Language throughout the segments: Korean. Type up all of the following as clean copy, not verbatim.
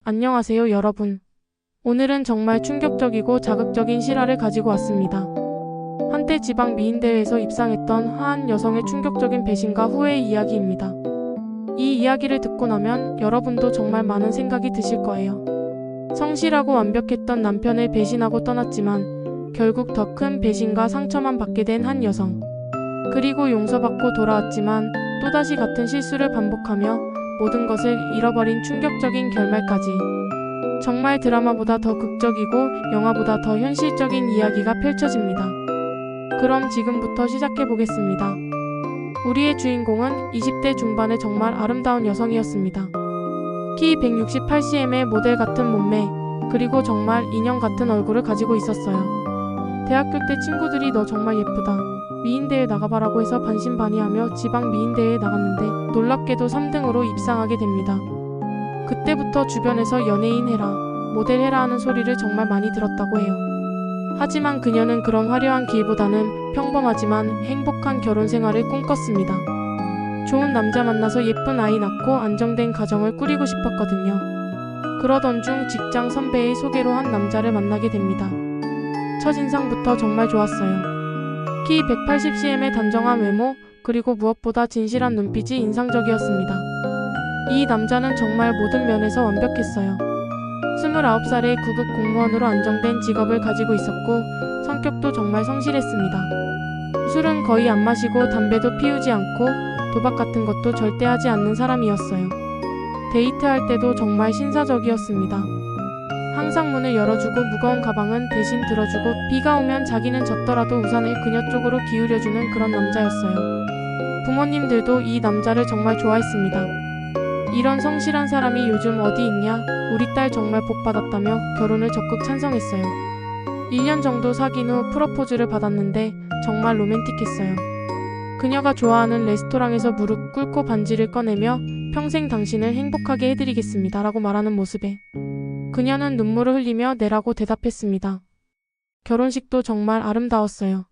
안녕하세요 여러분. 오늘은 정말 충격적이고 자극적인 실화를 가지고 왔습니다. 한때 지방 미인대회에서 입상했던 한 여성의 충격적인 배신과 후회의 이야기입니다. 이 이야기를 듣고 나면 여러분도 정말 많은 생각이 드실 거예요. 성실하고 완벽했던 남편을 배신하고 떠났지만 결국 더 큰 배신과 상처만 받게 된 한 여성. 그리고 용서받고 돌아왔지만 또다시 같은 실수를 반복하며 모든 것을 잃어버린 충격적인 결말까지. 정말 드라마보다 더 극적이고 영화보다 더 현실적인 이야기가 펼쳐집니다. 그럼 지금부터 시작해보겠습니다. 우리의 주인공은 20대 중반의 정말 아름다운 여성이었습니다. 키 168cm의 모델 같은 몸매, 그리고 정말 인형 같은 얼굴을 가지고 있었어요. 대학교 때 친구들이 너 정말 예쁘다, 미인대회 나가봐라고 해서 반신반의하며 지방 미인대회에 나갔는데 놀랍게도 3등으로 입상하게 됩니다. 그때부터 주변에서 연예인 해라, 모델 해라 하는 소리를 정말 많이 들었다고 해요. 하지만 그녀는 그런 화려한 길보다는 평범하지만 행복한 결혼 생활을 꿈꿨습니다. 좋은 남자 만나서 예쁜 아이 낳고 안정된 가정을 꾸리고 싶었거든요. 그러던 중 직장 선배의 소개로 한 남자를 만나게 됩니다. 첫인상부터 정말 좋았어요. 키 180cm의 단정한 외모, 그리고 무엇보다 진실한 눈빛이 인상적이었습니다. 이 남자는 정말 모든 면에서 완벽했어요. 29살에 구급 공무원으로 안정된 직업을 가지고 있었고 성격도 정말 성실했습니다. 술은 거의 안 마시고 담배도 피우지 않고 도박 같은 것도 절대 하지 않는 사람이었어요. 데이트할 때도 정말 신사적이었습니다. 항상 문을 열어주고 무거운 가방은 대신 들어주고 비가 오면 자기는 젖더라도 우산을 그녀 쪽으로 기울여주는 그런 남자였어요. 부모님들도 이 남자를 정말 좋아했습니다. 이런 성실한 사람이 요즘 어디 있냐? 우리 딸 정말 복받았다며 결혼을 적극 찬성했어요. 1년 정도 사귄 후 프러포즈를 받았는데 정말 로맨틱했어요. 그녀가 좋아하는 레스토랑에서 무릎 꿇고 반지를 꺼내며 평생 당신을 행복하게 해드리겠습니다 라고 말하는 모습에 그녀는 눈물을 흘리며 네라고 대답했습니다. 결혼식도 정말 아름다웠어요.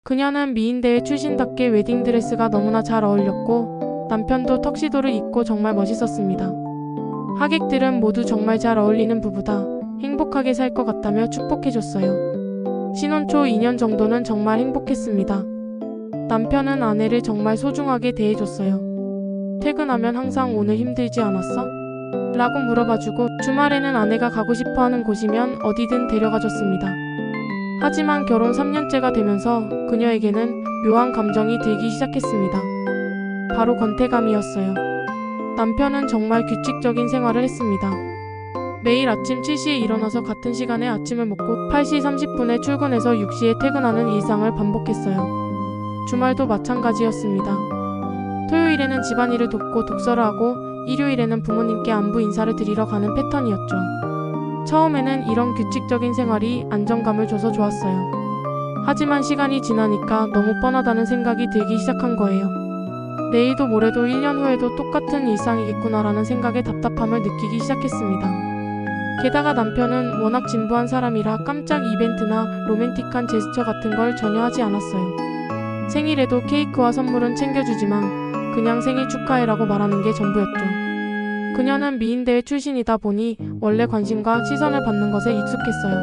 그녀는 미인대회 출신답게 웨딩드레스가 너무나 잘 어울렸고 남편도 턱시도를 입고 정말 멋있었습니다. 하객들은 모두 정말 잘 어울리는 부부다, 행복하게 살 것 같다며 축복해줬어요. 신혼 초 2년 정도는 정말 행복했습니다. 남편은 아내를 정말 소중하게 대해줬어요. 퇴근하면 항상 오늘 힘들지 않았어? 라고 물어봐주고 주말에는 아내가 가고 싶어하는 곳이면 어디든 데려가줬습니다. 하지만 결혼 3년째가 되면서 그녀에게는 묘한 감정이 들기 시작했습니다. 바로 권태감이었어요. 남편은 정말 규칙적인 생활을 했습니다. 매일 아침 7시에 일어나서 같은 시간에 아침을 먹고 8시 30분에 출근해서 6시에 퇴근하는 일상을 반복했어요. 주말도 마찬가지였습니다. 토요일에는 집안일을 돕고 독서를 하고 일요일에는 부모님께 안부 인사를 드리러 가는 패턴이었죠. 처음에는 이런 규칙적인 생활이 안정감을 줘서 좋았어요. 하지만 시간이 지나니까 너무 뻔하다는 생각이 들기 시작한 거예요. 내일도 모레도 1년 후에도 똑같은 일상이겠구나라는 생각에 답답함을 느끼기 시작했습니다. 게다가 남편은 워낙 진부한 사람이라 깜짝 이벤트나 로맨틱한 제스처 같은 걸 전혀 하지 않았어요. 생일에도 케이크와 선물은 챙겨주지만 그냥 생일 축하해라고 말하는 게 전부였죠. 그녀는 미인대회 출신이다 보니 원래 관심과 시선을 받는 것에 익숙했어요.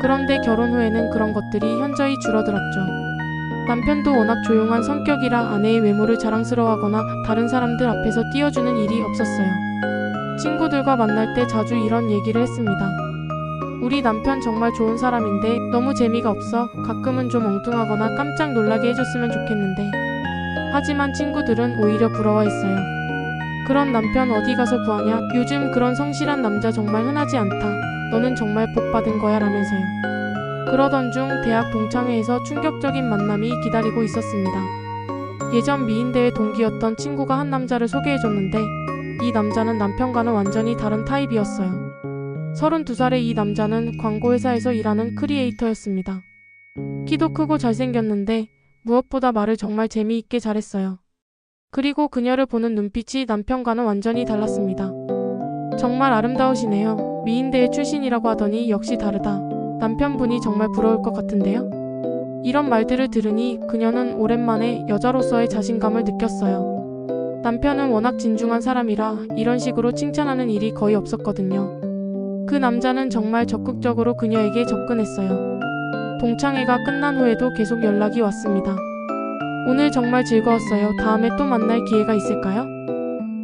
그런데 결혼 후에는 그런 것들이 현저히 줄어들었죠. 남편도 워낙 조용한 성격이라 아내의 외모를 자랑스러워하거나 다른 사람들 앞에서 띄워주는 일이 없었어요. 친구들과 만날 때 자주 이런 얘기를 했습니다. 우리 남편 정말 좋은 사람인데 너무 재미가 없어. 가끔은 좀 엉뚱하거나 깜짝 놀라게 해줬으면 좋겠는데. 하지만 친구들은 오히려 부러워했어요. 그런 남편 어디 가서 구하냐? 요즘 그런 성실한 남자 정말 흔하지 않다. 너는 정말 복 받은 거야 라면서요. 그러던 중 대학 동창회에서 충격적인 만남이 기다리고 있었습니다. 예전 미인대회 동기였던 친구가 한 남자를 소개해줬는데 이 남자는 남편과는 완전히 다른 타입이었어요. 32살의 이 남자는 광고회사에서 일하는 크리에이터였습니다. 키도 크고 잘생겼는데 무엇보다 말을 정말 재미있게 잘했어요. 그리고 그녀를 보는 눈빛이 남편과는 완전히 달랐습니다. 정말 아름다우시네요. 미인대회 출신이라고 하더니 역시 다르다. 남편분이 정말 부러울 것 같은데요? 이런 말들을 들으니 그녀는 오랜만에 여자로서의 자신감을 느꼈어요. 남편은 워낙 진중한 사람이라 이런 식으로 칭찬하는 일이 거의 없었거든요. 그 남자는 정말 적극적으로 그녀에게 접근했어요. 동창회가 끝난 후에도 계속 연락이 왔습니다. 오늘 정말 즐거웠어요. 다음에 또 만날 기회가 있을까요?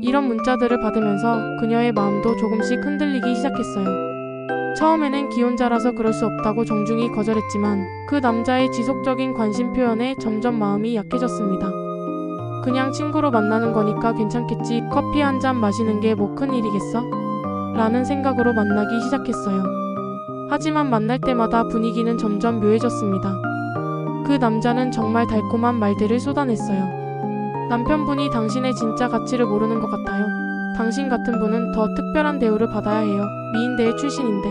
이런 문자들을 받으면서 그녀의 마음도 조금씩 흔들리기 시작했어요. 처음에는 기혼자라서 그럴 수 없다고 정중히 거절했지만 그 남자의 지속적인 관심 표현에 점점 마음이 약해졌습니다. 그냥 친구로 만나는 거니까 괜찮겠지. 커피 한 잔 마시는 게 뭐 큰 일이겠어? 라는 생각으로 만나기 시작했어요. 하지만 만날 때마다 분위기는 점점 묘해졌습니다. 그 남자는 정말 달콤한 말들을 쏟아냈어요. 남편분이 당신의 진짜 가치를 모르는 것 같아요. 당신 같은 분은 더 특별한 대우를 받아야 해요. 미인대의 출신인데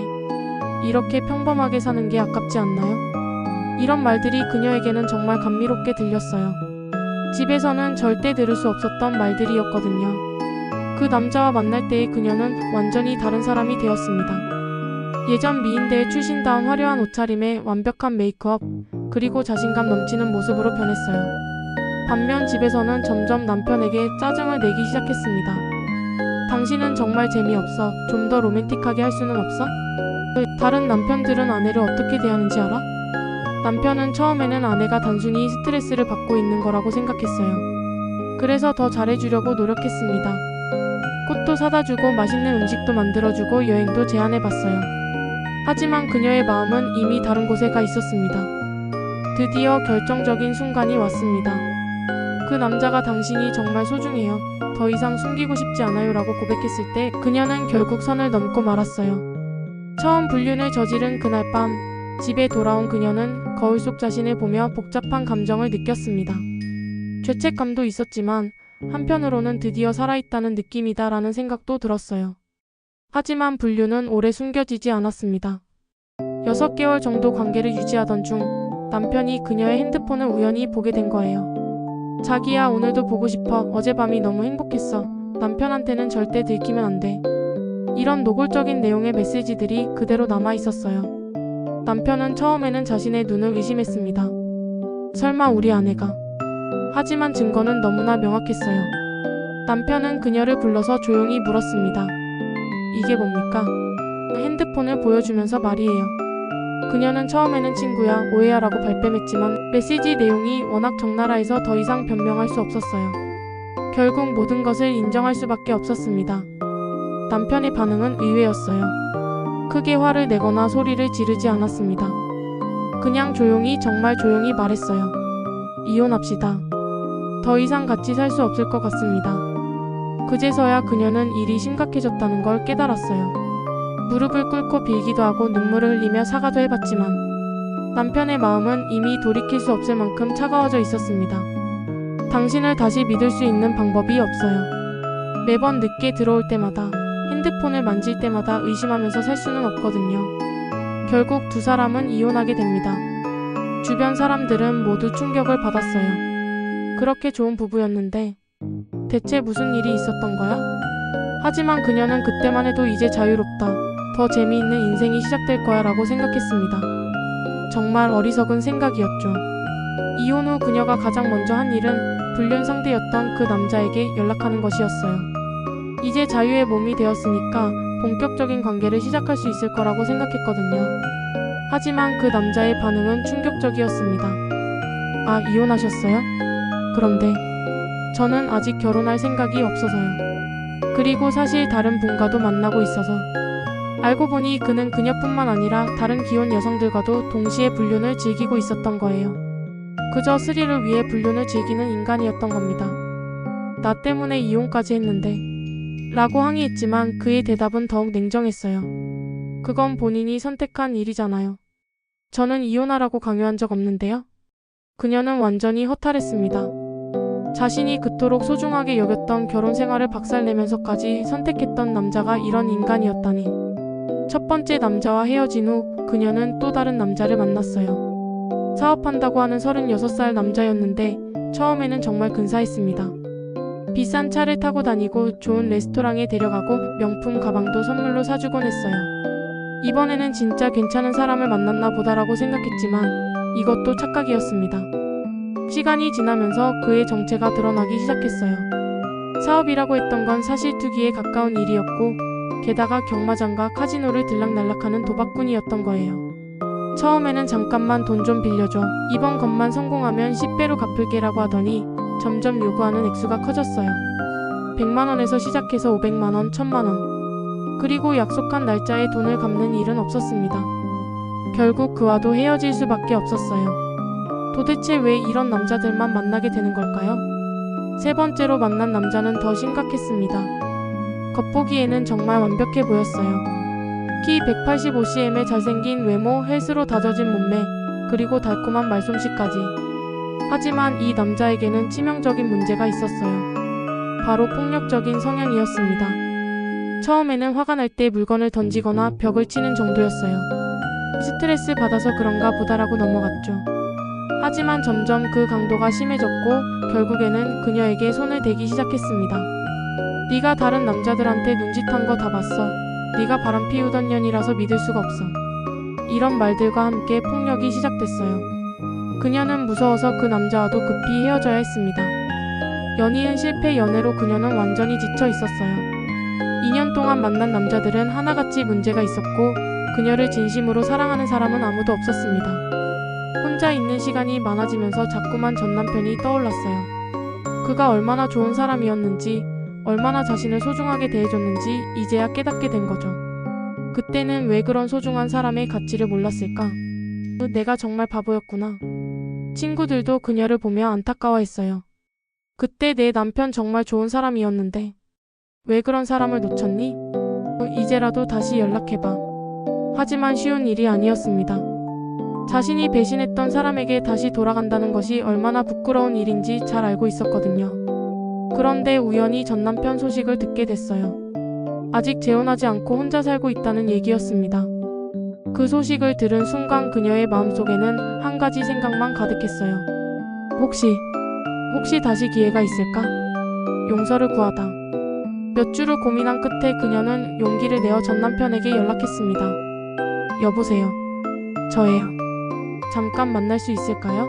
이렇게 평범하게 사는 게 아깝지 않나요? 이런 말들이 그녀에게는 정말 감미롭게 들렸어요. 집에서는 절대 들을 수 없었던 말들이었거든요. 그 남자와 만날 때의 그녀는 완전히 다른 사람이 되었습니다. 예전 미인대의 출신다운 화려한 옷차림에 완벽한 메이크업, 그리고 자신감 넘치는 모습으로 변했어요. 반면 집에서는 점점 남편에게 짜증을 내기 시작했습니다. 당신은 정말 재미없어. 좀 더 로맨틱하게 할 수는 없어? 다른 남편들은 아내를 어떻게 대하는지 알아? 남편은 처음에는 아내가 단순히 스트레스를 받고 있는 거라고 생각했어요. 그래서 더 잘해주려고 노력했습니다. 꽃도 사다 주고 맛있는 음식도 만들어주고 여행도 제안해봤어요. 하지만 그녀의 마음은 이미 다른 곳에 가 있었습니다. 드디어 결정적인 순간이 왔습니다. 그 남자가 당신이 정말 소중해요. 더 이상 숨기고 싶지 않아요 라고 고백했을 때 그녀는 결국 선을 넘고 말았어요. 처음 불륜을 저지른 그날 밤 집에 돌아온 그녀는 거울 속 자신을 보며 복잡한 감정을 느꼈습니다. 죄책감도 있었지만 한편으로는 드디어 살아있다는 느낌이다 라는 생각도 들었어요. 하지만 불륜은 오래 숨겨지지 않았습니다. 6개월 정도 관계를 유지하던 중 남편이 그녀의 핸드폰을 우연히 보게 된 거예요. 자기야, 오늘도 보고 싶어. 어젯밤이 너무 행복했어. 남편한테는 절대 들키면 안 돼. 이런 노골적인 내용의 메시지들이 그대로 남아 있었어요. 남편은 처음에는 자신의 눈을 의심했습니다. 설마 우리 아내가. 하지만 증거는 너무나 명확했어요. 남편은 그녀를 불러서 조용히 물었습니다. 이게 뭡니까? 핸드폰을 보여주면서 말이에요. 그녀는 처음에는 친구야, 오해야 라고 발뺌했지만 메시지 내용이 워낙 적나라해서 더 이상 변명할 수 없었어요. 결국 모든 것을 인정할 수밖에 없었습니다. 남편의 반응은 의외였어요. 크게 화를 내거나 소리를 지르지 않았습니다. 그냥 조용히, 정말 조용히 말했어요. 이혼합시다. 더 이상 같이 살 수 없을 것 같습니다. 그제서야 그녀는 일이 심각해졌다는 걸 깨달았어요. 무릎을 꿇고 빌기도 하고 눈물을 흘리며 사과도 해봤지만 남편의 마음은 이미 돌이킬 수 없을 만큼 차가워져 있었습니다. 당신을 다시 믿을 수 있는 방법이 없어요. 매번 늦게 들어올 때마다, 핸드폰을 만질 때마다 의심하면서 살 수는 없거든요. 결국 두 사람은 이혼하게 됩니다. 주변 사람들은 모두 충격을 받았어요. 그렇게 좋은 부부였는데 대체 무슨 일이 있었던 거야? 하지만 그녀는 그때만 해도 이제 자유롭다. 더 재미있는 인생이 시작될 거야 라고 생각했습니다. 정말 어리석은 생각이었죠. 이혼 후 그녀가 가장 먼저 한 일은 불륜 상대였던 그 남자에게 연락하는 것이었어요. 이제 자유의 몸이 되었으니까 본격적인 관계를 시작할 수 있을 거라고 생각했거든요. 하지만 그 남자의 반응은 충격적이었습니다. 아, 이혼하셨어요? 그런데 저는 아직 결혼할 생각이 없어서요. 그리고 사실 다른 분과도 만나고 있어서. 알고 보니 그는 그녀뿐만 아니라 다른 기혼 여성들과도 동시에 불륜을 즐기고 있었던 거예요. 그저 스릴을 위해 불륜을 즐기는 인간이었던 겁니다. 나 때문에 이혼까지 했는데 라고 항의했지만 그의 대답은 더욱 냉정했어요. 그건 본인이 선택한 일이잖아요. 저는 이혼하라고 강요한 적 없는데요. 그녀는 완전히 허탈했습니다. 자신이 그토록 소중하게 여겼던 결혼 생활을 박살내면서까지 선택했던 남자가 이런 인간이었다니. 첫 번째 남자와 헤어진 후 그녀는 또 다른 남자를 만났어요. 사업한다고 하는 36살 남자였는데 처음에는 정말 근사했습니다. 비싼 차를 타고 다니고 좋은 레스토랑에 데려가고 명품 가방도 선물로 사주곤 했어요. 이번에는 진짜 괜찮은 사람을 만났나 보다라고 생각했지만 이것도 착각이었습니다. 시간이 지나면서 그의 정체가 드러나기 시작했어요. 사업이라고 했던 건 사실 투기에 가까운 일이었고 게다가 경마장과 카지노를 들락날락하는 도박꾼이었던 거예요. 처음에는 잠깐만 돈 좀 빌려줘. 이번 것만 성공하면 10배로 갚을게라고 하더니 점점 요구하는 액수가 커졌어요. 100만 원에서 시작해서 500만 원, 1000만 원. 그리고 약속한 날짜에 돈을 갚는 일은 없었습니다. 결국 그와도 헤어질 수밖에 없었어요. 도대체 왜 이런 남자들만 만나게 되는 걸까요? 세 번째로 만난 남자는 더 심각했습니다. 겉보기에는 정말 완벽해 보였어요. 키 185cm의 잘생긴 외모, 헬스로 다져진 몸매, 그리고 달콤한 말솜씨까지. 하지만 이 남자에게는 치명적인 문제가 있었어요. 바로 폭력적인 성향이었습니다. 처음에는 화가 날 때 물건을 던지거나 벽을 치는 정도였어요. 스트레스 받아서 그런가 보다라고 넘어갔죠. 하지만 점점 그 강도가 심해졌고 결국에는 그녀에게 손을 대기 시작했습니다. 네가 다른 남자들한테 눈짓한 거 다 봤어. 네가 바람 피우던 년이라서 믿을 수가 없어. 이런 말들과 함께 폭력이 시작됐어요. 그녀는 무서워서 그 남자와도 급히 헤어져야 했습니다. 연이은 실패 연애로 그녀는 완전히 지쳐 있었어요. 2년 동안 만난 남자들은 하나같이 문제가 있었고 그녀를 진심으로 사랑하는 사람은 아무도 없었습니다. 혼자 있는 시간이 많아지면서 자꾸만 전 남편이 떠올랐어요. 그가 얼마나 좋은 사람이었는지, 얼마나 자신을 소중하게 대해줬는지 이제야 깨닫게 된 거죠. 그때는 왜 그런 소중한 사람의 가치를 몰랐을까? 내가 정말 바보였구나. 친구들도 그녀를 보며 안타까워했어요. 그때 내 남편 정말 좋은 사람이었는데 왜 그런 사람을 놓쳤니? 이제라도 다시 연락해봐. 하지만 쉬운 일이 아니었습니다. 자신이 배신했던 사람에게 다시 돌아간다는 것이 얼마나 부끄러운 일인지 잘 알고 있었거든요. 그런데 우연히 전 남편 소식을 듣게 됐어요. 아직 재혼하지 않고 혼자 살고 있다는 얘기였습니다. 그 소식을 들은 순간 그녀의 마음속에는 한 가지 생각만 가득했어요. 혹시 다시 기회가 있을까? 용서를 구하다. 몇 주를 고민한 끝에 그녀는 용기를 내어 전 남편에게 연락했습니다. 여보세요. 저예요. 잠깐 만날 수 있을까요?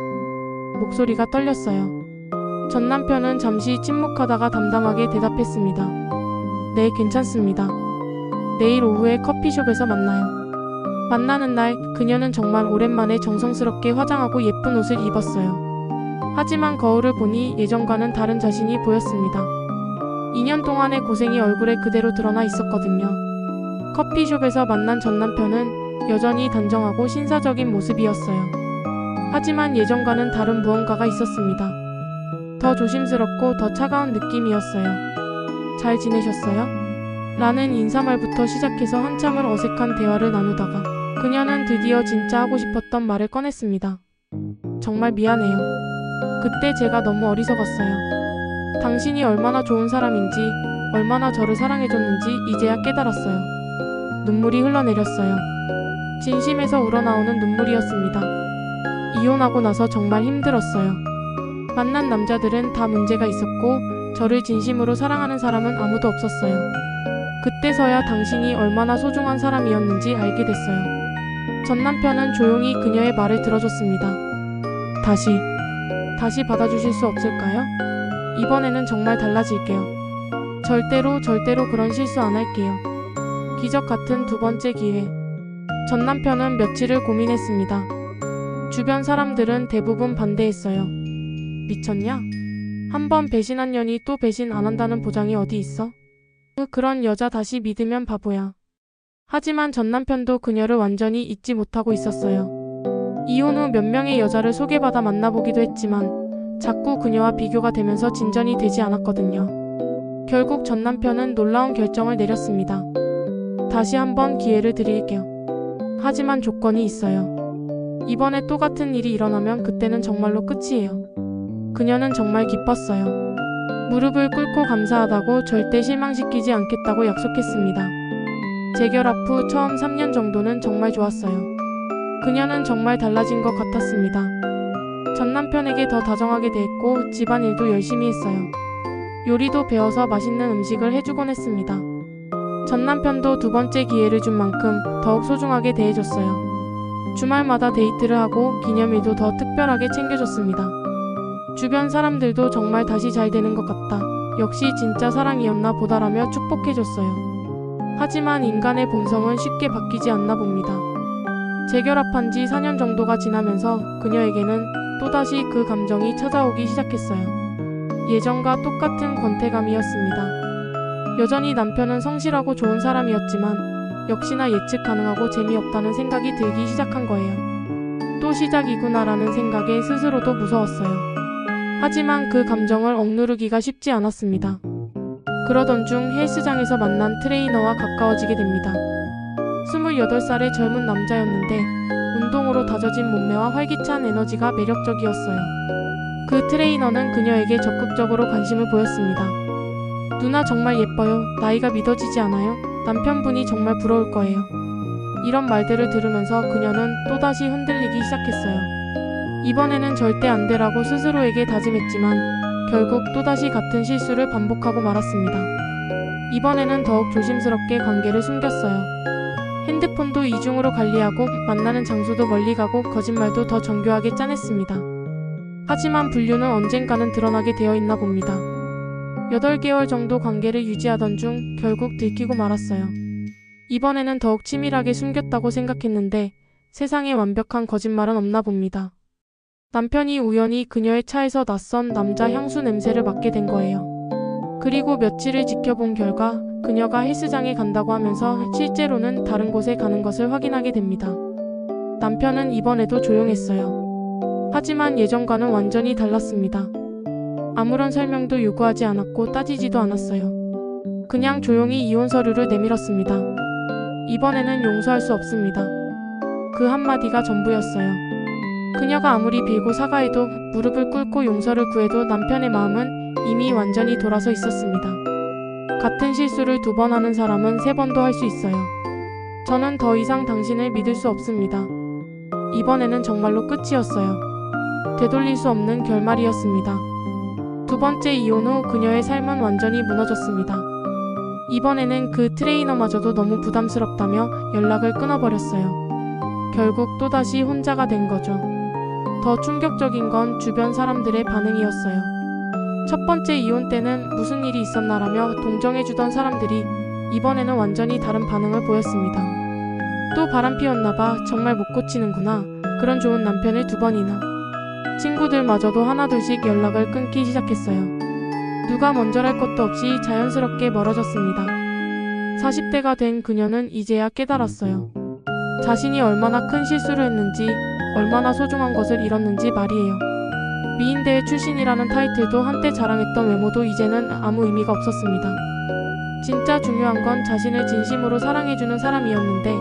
목소리가 떨렸어요. 전 남편은 잠시 침묵하다가 담담하게 대답했습니다. 네, 괜찮습니다. 내일 오후에 커피숍에서 만나요. 만나는 날 그녀는 정말 오랜만에 정성스럽게 화장하고 예쁜 옷을 입었어요. 하지만 거울을 보니 예전과는 다른 자신이 보였습니다. 2년 동안의 고생이 얼굴에 그대로 드러나 있었거든요. 커피숍에서 만난 전 남편은 여전히 단정하고 신사적인 모습이었어요. 하지만 예전과는 다른 무언가가 있었습니다. 더 조심스럽고 더 차가운 느낌이었어요. 잘 지내셨어요? 라는 인사말부터 시작해서 한참을 어색한 대화를 나누다가 그녀는 드디어 진짜 하고 싶었던 말을 꺼냈습니다. 정말 미안해요. 그때 제가 너무 어리석었어요. 당신이 얼마나 좋은 사람인지, 얼마나 저를 사랑해줬는지 이제야 깨달았어요. 눈물이 흘러내렸어요. 진심에서 우러나오는 눈물이었습니다. 이혼하고 나서 정말 힘들었어요. 만난 남자들은 다 문제가 있었고 저를 진심으로 사랑하는 사람은 아무도 없었어요. 그때서야 당신이 얼마나 소중한 사람이었는지 알게 됐어요. 전 남편은 조용히 그녀의 말을 들어줬습니다. 다시 받아주실 수 없을까요? 이번에는 정말 달라질게요. 절대로 그런 실수 안 할게요. 기적 같은 두 번째 기회. 전 남편은 며칠을 고민했습니다. 주변 사람들은 대부분 반대했어요. 미쳤냐? 한 번 배신한 년이 또 배신 안 한다는 보장이 어디 있어? 그런 여자 다시 믿으면 바보야. 하지만 전 남편도 그녀를 완전히 잊지 못하고 있었어요. 이혼 후 몇 명의 여자를 소개받아 만나보기도 했지만 자꾸 그녀와 비교가 되면서 진전이 되지 않았거든요. 결국 전 남편은 놀라운 결정을 내렸습니다. 다시 한번 기회를 드릴게요. 하지만 조건이 있어요. 이번에 또 같은 일이 일어나면 그때는 정말로 끝이에요. 그녀는 정말 기뻤어요. 무릎을 꿇고 감사하다고 절대 실망시키지 않겠다고 약속했습니다. 재결합 후 처음 3년 정도는 정말 좋았어요. 그녀는 정말 달라진 것 같았습니다. 전 남편에게 더 다정하게 대했고 집안일도 열심히 했어요. 요리도 배워서 맛있는 음식을 해주곤 했습니다. 전 남편도 두 번째 기회를 준 만큼 더욱 소중하게 대해줬어요. 주말마다 데이트를 하고 기념일도 더 특별하게 챙겨줬습니다. 주변 사람들도 정말 다시 잘 되는 것 같다. 역시 진짜 사랑이었나 보다라며 축복해줬어요. 하지만 인간의 본성은 쉽게 바뀌지 않나 봅니다. 재결합한 지 4년 정도가 지나면서 그녀에게는 또다시 그 감정이 찾아오기 시작했어요. 예전과 똑같은 권태감이었습니다. 여전히 남편은 성실하고 좋은 사람이었지만 역시나 예측 가능하고 재미없다는 생각이 들기 시작한 거예요. 또 시작이구나라는 생각에 스스로도 무서웠어요. 하지만 그 감정을 억누르기가 쉽지 않았습니다. 그러던 중 헬스장에서 만난 트레이너와 가까워지게 됩니다. 28살의 젊은 남자였는데 운동으로 다져진 몸매와 활기찬 에너지가 매력적이었어요. 그 트레이너는 그녀에게 적극적으로 관심을 보였습니다. 누나 정말 예뻐요. 나이가 믿어지지 않아요? 남편분이 정말 부러울 거예요. 이런 말들을 들으면서 그녀는 또다시 흔들리기 시작했어요. 이번에는 절대 안 되라고 스스로에게 다짐했지만 결국 또다시 같은 실수를 반복하고 말았습니다. 이번에는 더욱 조심스럽게 관계를 숨겼어요. 핸드폰도 이중으로 관리하고 만나는 장소도 멀리 가고 거짓말도 더 정교하게 짜냈습니다. 하지만 분류는 언젠가는 드러나게 되어 있나 봅니다. 8개월 정도 관계를 유지하던 중 결국 들키고 말았어요. 이번에는 더욱 치밀하게 숨겼다고 생각했는데 세상에 완벽한 거짓말은 없나 봅니다. 남편이 우연히 그녀의 차에서 낯선 남자 향수 냄새를 맡게 된 거예요. 그리고 며칠을 지켜본 결과 그녀가 헬스장에 간다고 하면서 실제로는 다른 곳에 가는 것을 확인하게 됩니다. 남편은 이번에도 조용했어요. 하지만 예전과는 완전히 달랐습니다. 아무런 설명도 요구하지 않았고 따지지도 않았어요. 그냥 조용히 이혼 서류를 내밀었습니다. 이번에는 용서할 수 없습니다. 그 한마디가 전부였어요. 그녀가 아무리 빌고 사과해도 무릎을 꿇고 용서를 구해도 남편의 마음은 이미 완전히 돌아서 있었습니다. 같은 실수를 2번 하는 사람은 3번도 할 수 있어요. 저는 더 이상 당신을 믿을 수 없습니다. 이번에는 정말로 끝이었어요. 되돌릴 수 없는 결말이었습니다. 2번째 이혼 후 그녀의 삶은 완전히 무너졌습니다. 이번에는 그 트레이너마저도 너무 부담스럽다며 연락을 끊어버렸어요. 결국 또다시 혼자가 된 거죠. 더 충격적인 건 주변 사람들의 반응이었어요. 첫 번째 이혼 때는 무슨 일이 있었나라며 동정해주던 사람들이 이번에는 완전히 다른 반응을 보였습니다. 또 바람 피웠나봐. 정말 못 고치는구나. 그런 좋은 남편을 2번이나. 친구들마저도 하나둘씩 연락을 끊기 시작했어요. 누가 먼저랄 것도 없이 자연스럽게 멀어졌습니다. 40대가 된 그녀는 이제야 깨달았어요. 자신이 얼마나 큰 실수를 했는지, 얼마나 소중한 것을 잃었는지 말이에요. 미인대회 출신이라는 타이틀도 한때 자랑했던 외모도 이제는 아무 의미가 없었습니다. 진짜 중요한 건 자신을 진심으로 사랑해주는 사람이었는데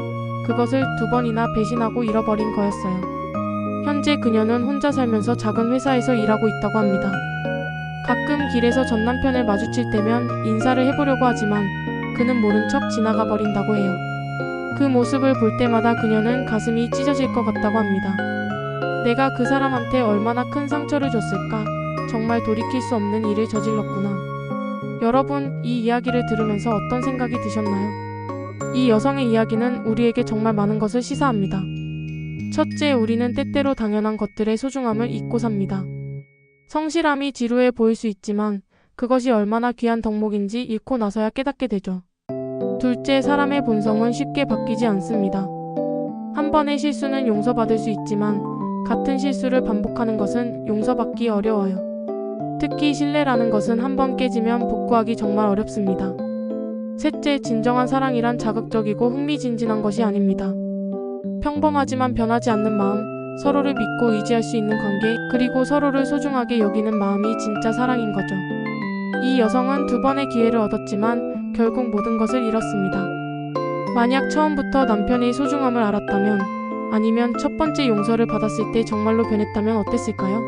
그것을 2번이나 배신하고 잃어버린 거였어요. 현재 그녀는 혼자 살면서 작은 회사에서 일하고 있다고 합니다. 가끔 길에서 전 남편을 마주칠 때면 인사를 해보려고 하지만 그는 모른 척 지나가 버린다고 해요. 그 모습을 볼 때마다 그녀는 가슴이 찢어질 것 같다고 합니다. 내가 그 사람한테 얼마나 큰 상처를 줬을까? 정말 돌이킬 수 없는 일을 저질렀구나. 여러분, 이 이야기를 들으면서 어떤 생각이 드셨나요? 이 여성의 이야기는 우리에게 정말 많은 것을 시사합니다. 첫째, 우리는 때때로 당연한 것들의 소중함을 잊고 삽니다. 성실함이 지루해 보일 수 있지만 그것이 얼마나 귀한 덕목인지 잃고 나서야 깨닫게 되죠. 둘째, 사람의 본성은 쉽게 바뀌지 않습니다. 한 번의 실수는 용서받을 수 있지만 같은 실수를 반복하는 것은 용서받기 어려워요. 특히 신뢰라는 것은 한 번 깨지면 복구하기 정말 어렵습니다. 셋째, 진정한 사랑이란 자극적이고 흥미진진한 것이 아닙니다. 평범하지만 변하지 않는 마음, 서로를 믿고 의지할 수 있는 관계, 그리고 서로를 소중하게 여기는 마음이 진짜 사랑인 거죠. 이 여성은 2번의 기회를 얻었지만 결국 모든 것을 잃었습니다. 만약 처음부터 남편의 소중함을 알았다면, 아니면 첫 번째 용서를 받았을 때 정말로 변했다면 어땠을까요?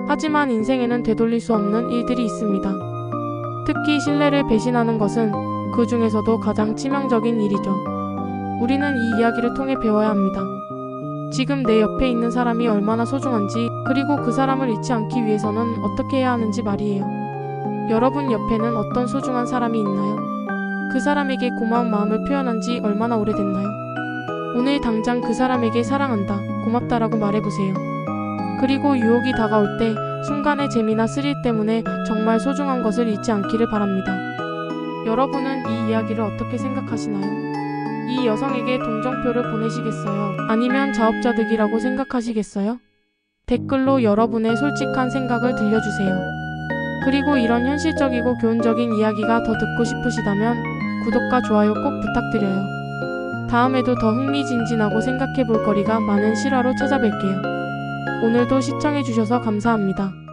하지만 인생에는 되돌릴 수 없는 일들이 있습니다. 특히 신뢰를 배신하는 것은 그 중에서도 가장 치명적인 일이죠. 우리는 이 이야기를 통해 배워야 합니다. 지금 내 옆에 있는 사람이 얼마나 소중한지, 그리고 그 사람을 잃지 않기 위해서는 어떻게 해야 하는지 말이에요. 여러분 옆에는 어떤 소중한 사람이 있나요? 그 사람에게 고마운 마음을 표현한 지 얼마나 오래됐나요? 오늘 당장 그 사람에게 사랑한다, 고맙다라고 말해보세요. 그리고 유혹이 다가올 때 순간의 재미나 스릴 때문에 정말 소중한 것을 잊지 않기를 바랍니다. 여러분은 이 이야기를 어떻게 생각하시나요? 이 여성에게 동정표를 보내시겠어요? 아니면 자업자득이라고 생각하시겠어요? 댓글로 여러분의 솔직한 생각을 들려주세요. 그리고 이런 현실적이고 교훈적인 이야기가 더 듣고 싶으시다면 구독과 좋아요 꼭 부탁드려요. 다음에도 더 흥미진진하고 생각해 볼 거리가 많은 실화로 찾아뵐게요. 오늘도 시청해주셔서 감사합니다.